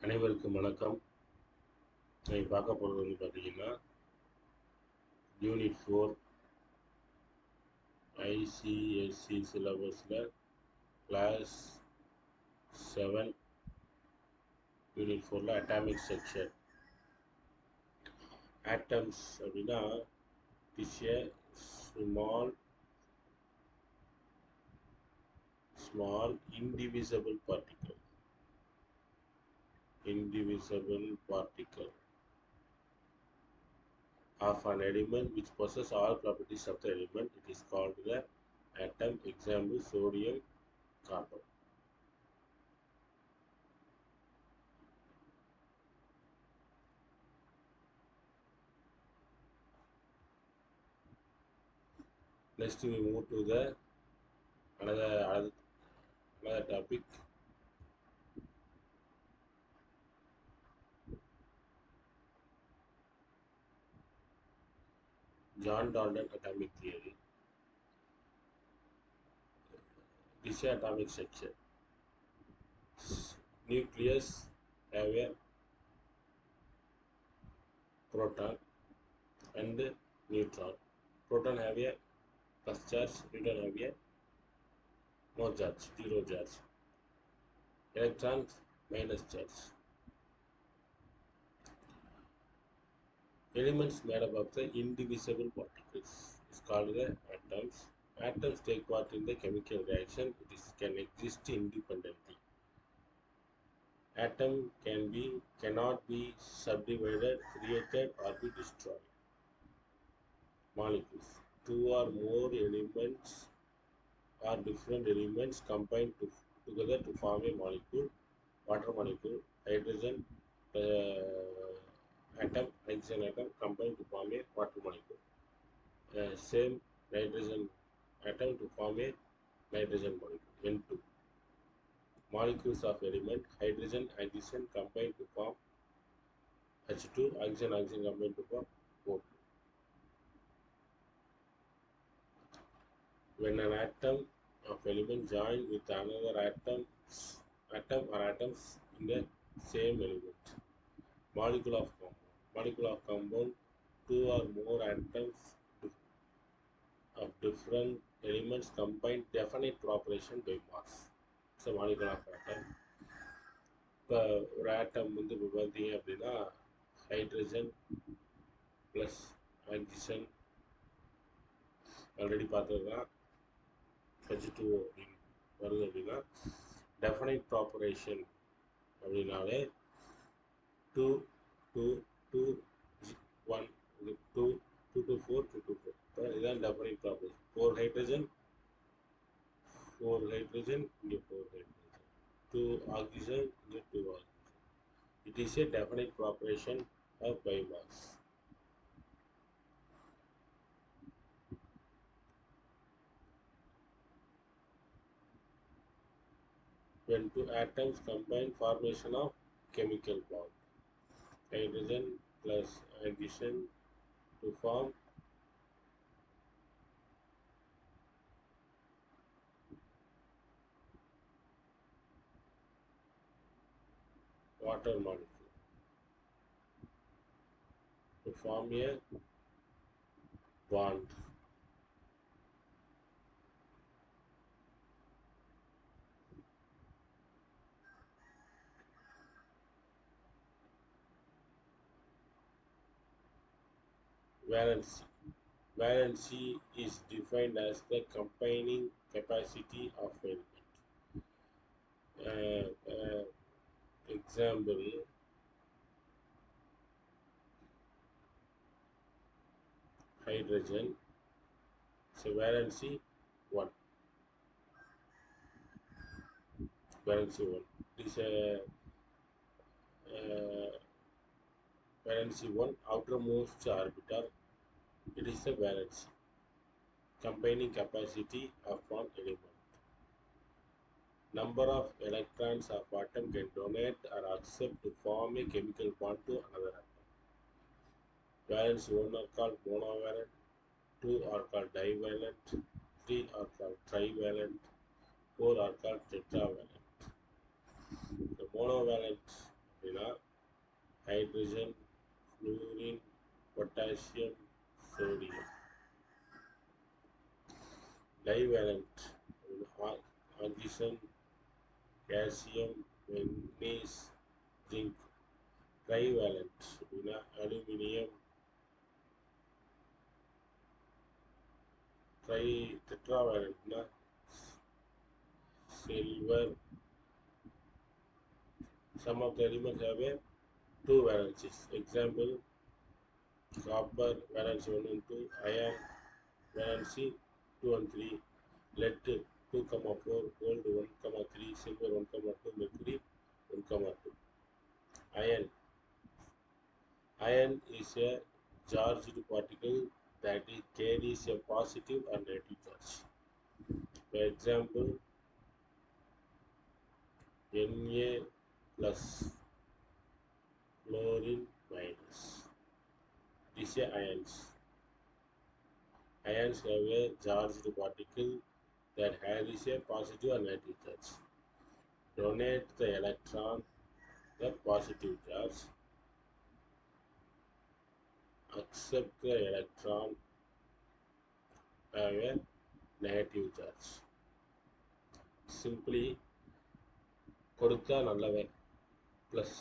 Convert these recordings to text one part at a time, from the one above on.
அனைவருக்கும் வணக்கம். இன்னைக்கு பார்க்க போகிறது பார்த்தீங்கன்னா யூனிட் 4 ஐசிஎஸ்சி சிலபஸில் கிளாஸ் 7 யூனிட் 4ல் அட்டாமிக் ஸ்ட்ரக்சர். ஆட்டம்ஸ் அப்படின்னா is a small indivisible particle of an element which possesses all properties of the element. It is called the atom. Example: sodium, carbon. Next we move to the another topic. John Dalton atomic theory. This is atomic structure. Nucleus have a proton and neutron. Proton have a plus charge, neutron have a no charge, zero charge. Electrons minus charge. Elements made up of the indivisible particles is called the atoms. Atoms take part in the chemical reaction. It can exist independently. Atom cannot be subdivided, created, or be destroyed. Molecules. Two or more elements or different elements combine together to form a molecule. Water molecule, hydrogen atom, hydrogen atom combine to form a water molecule. Same nitrogen atom to form a nitrogen molecule, N2. Molecules of element, hydrogen combine to form H2, oxygen combine to form O2. When an atom of element join with another atom or atoms in the same element, molecule of compound, two or more atoms of different elements combine definite cooperation by mass. So molecule of atom. இப்போ ஒரு ஆட்டம் வந்து இப்போ பார்த்தீங்க அப்படின்னா hydrogen plus oxygen already பார்த்தது தான் H2O அப்படின்னு வருது அப்படின்னா டெஃபனைட் ப்ராப்பரேஷன் அப்படின்னாலே 2 2 2 1 2 2 to 4 2 to 4. இப்போ இதுதான் டெஃபனைட் ப்ராப்பரேஷன். 4 ஹைட்ரஜன் இங்கே 4 ஹைட்ரஜன், 2 oxygen இங்கே 2 oxygen. It is a definite cooperation of biomass. When two atoms combine, formation of chemical bond. Hydrogen plus oxygen to form water molecule. To form a bond. Valency. Valency is defined as the combining capacity of element. Example: hydrogen. So valency 1. Valency 1. This valency 1 outermost orbital. It is the valency. Combining capacity of one element. Number of electrons of atom can donate or accept to form a chemical bond to another atom. Valence 1 are called monovalent, 2 are called divalent, 3 are called trivalent, 4 are called tetravalent. The monovalent hydrogen, fluorine, potassium, sodium. Divalent, oxygen, calcium, manganese, zinc. Trivalent, aluminium, tetravalent, silver. Some of the elements have a two valencies. Example, copper valency 1 and 2, iron valency 2 and 3, lead 2, 4, gold 1, 3, silver 1, 2, mercury 1, 2. Iron. Iron is a charged particle that carries a positive or negative charge. For example, Na plus, fluorine minus. These are ions. Ions have a charged particle that carries a positive or negative charge. Donate the electron, the positive charge. Accept the electron, have a negative charge. Simply கொடுத்தா நல்லவன் plus,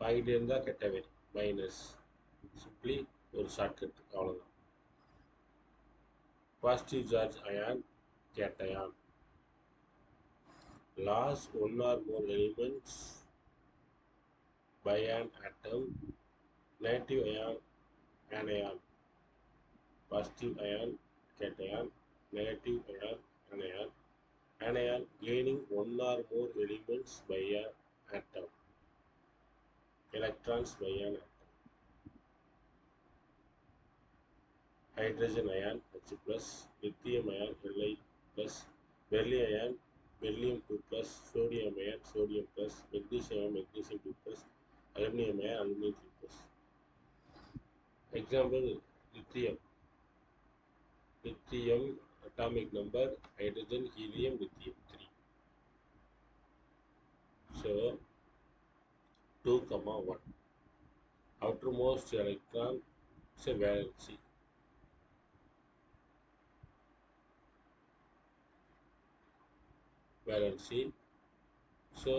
point இருந்தால் கெட்டவன் minus. Simply ஒரு shortcut, அவ்வளோதான். Positive charge ion, cation. Loss one or more elements by an atom. Negative ion, anion. Positive ion, cation. Negative ion, anion. Anion gaining one or more elements by an atom. Electrons by an atom. Hydrogen ion, H plus. Lithium ion, Li plus. Beryllium ion, beryllium 2 plus. Sodium ion, sodium plus. Magnesium ion, magnesium 2 plus. Aluminum ion, aluminum 3 plus. Example, lithium. Lithium atomic number, hydrogen, helium, lithium 3. So 2, 1. Outermost electron is a valency. Valency. So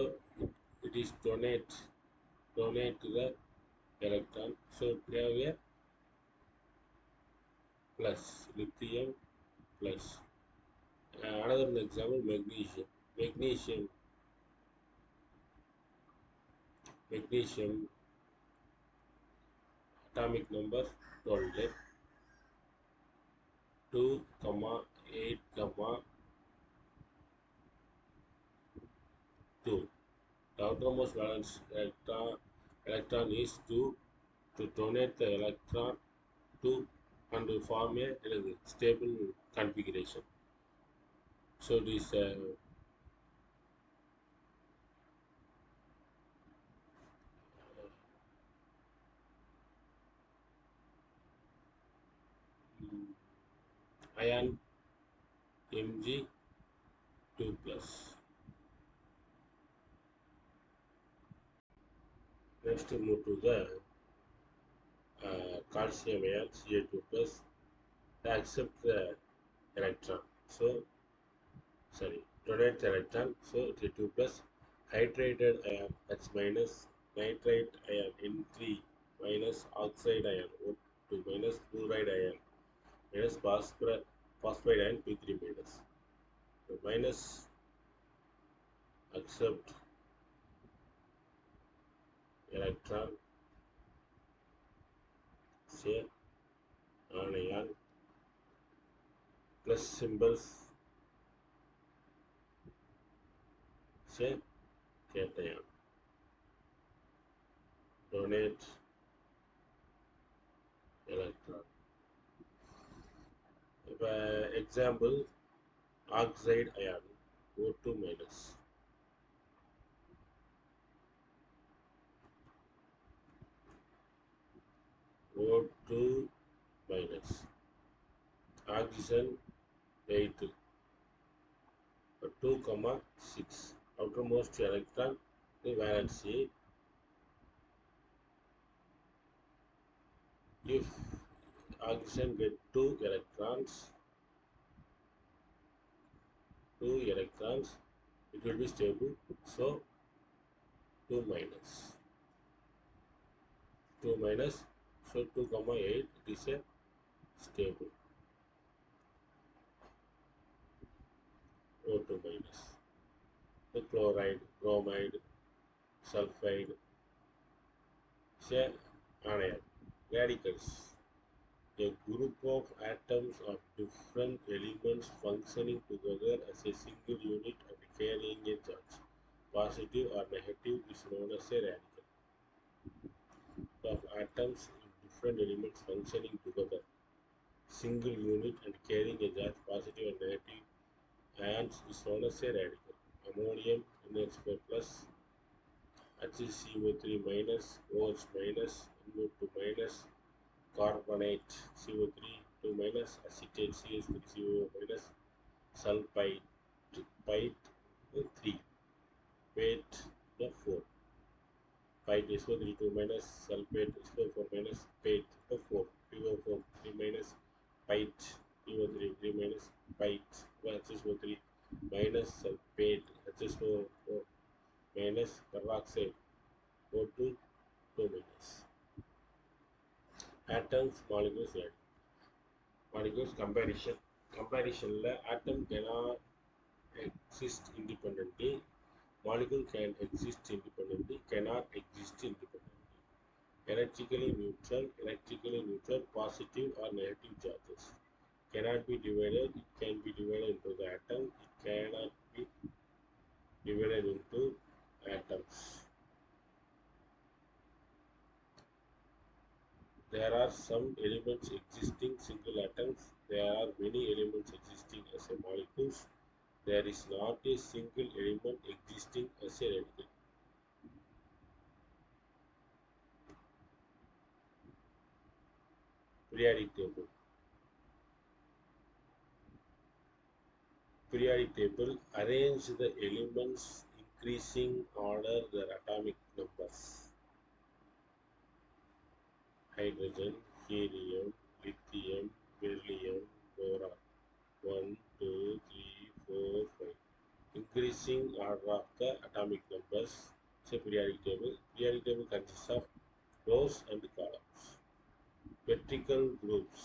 it is donate to the electron. So we have a plus, lithium plus. Another example, magnesium. Magnesium atomic number 12. 2, 8, 2. The outermost valence electron is to donate the electron to and form a stable configuration. So this ion Mg2 plus. Next move to the calcium ion Ca2 plus. They accept the electron. So donate the electron. So T2 plus. Hydrated ion H minus. Nitrate ion N3 minus. Oxide ion O2 minus. Fluoride ion minus. Phosphide ion P3 minus. So minus accept electron, say anion, plus symbols, say cation. Donate electron. Example, oxide ion O2 minus. O2 minus. Oxygen 8. 2, 6. Outermost electron, the valency. If oxygen get two electrons, it will be stable. So 2 minus 2 minus, so 2 comma 8, it is a stable. O2 minus. The chloride, bromide, sulfide, say anion. Radicals. A group of atoms of different elements functioning together as a single unit and carrying a charge, positive or negative, is known as a radical. Of atoms in different elements functioning together, single unit and carrying a charge, positive and negative ions, is known as a radical. Ammonium NH4 plus, HCO3 minus, OH minus, NO2 minus, carbonate CO3 2 minus, acetate CH3CO minus, sulfide pite 3, weight the 4, pite SO3 2 minus, sulfate SO4 minus, pate the 4, PO4 3 minus, pite PO3 3 minus, pite HSO3 minus, sulfate HSO4 minus, peroxide O2 2 minus. Atoms, molecules, molecules comparison. Comparison atom cannot exist independently. Molecule can exist independently, cannot exist independently. Electrically neutral, positive or negative charges. Cannot be divided, it can be divided into the atom, it cannot be divided into atoms. There are some elements existing single atoms. There are many elements existing as a molecules. There is not a single element existing as a radical. Periodic table. Periodic table arrange the elements increasing order their atomic numbers. Hydrogen, helium, lithium, beryllium, boron. 1, 2, 3, 4, 5. Increasing order of the atomic numbers. Say periodic table. Periodic table consists of rows and columns. Vertical groups.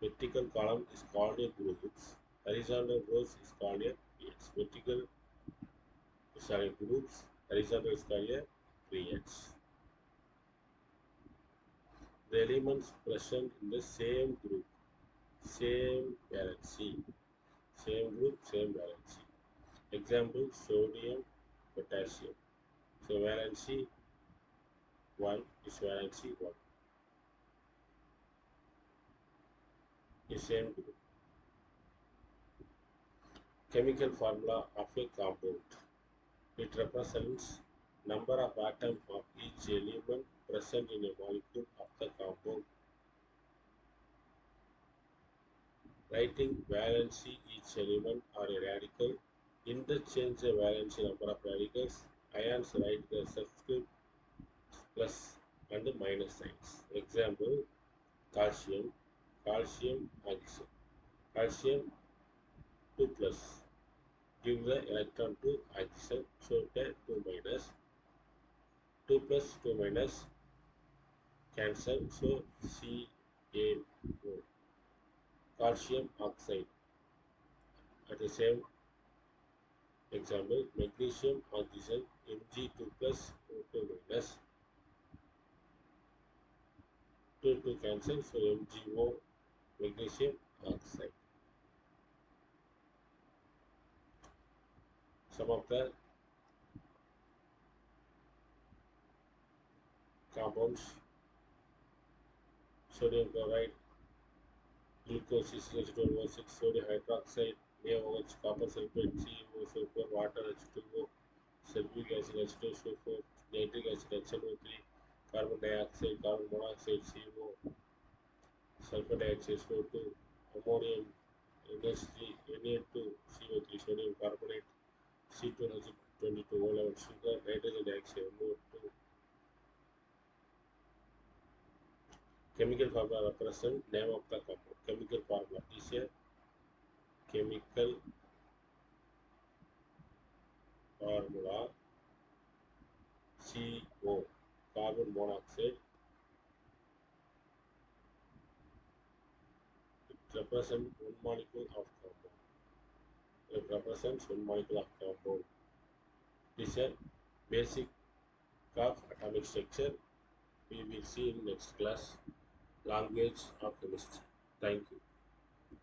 Vertical column is called a groups. Horizontal rows is called a periods. Groups. Horizontal is called a periods. The elements present in the same group, same valency. Same group, same valency. Example: sodium, potassium. So valency 1 is valency 1. The same group. Chemical formula of a compound. It represents number of atoms of each element present in a molecule of the compound. Writing valency each element or a radical. Interchange the valency number of radicals. Ions write the subscript plus and minus signs. Example: calcium, calcium oxide. Calcium 2 plus. Give the electron to oxygen, so the 2 minus. 2 plus 2 minus cancel, so CaO. Calcium oxide. At the same example, magnesium oxygen Mg2 plus O2 minus. 2 cancel, so MgO, magnesium oxide. Some of the compounds: sodium chloride, glucose CH2O6, sodium hydroxide, NaOH, copper sulfate, CeO, sulfur, water H2O, sulfuric acid H2SO4, nitric acid HNO3, carbon dioxide, carbon monoxide CO, sulfur dioxide SO2, ammonium NH3, Na2, CO3, sodium carbonate, C2H22, O11, sugar, nitrogen dioxide NO2, Chemical formula represent name of the compound. Chemical formula is a chemical formula CO, carbon monoxide. It represents one molecule of compound. It represents one molecule of compound. It is a basic of atomic structure. We will see in next class language of chemistry. Thank you.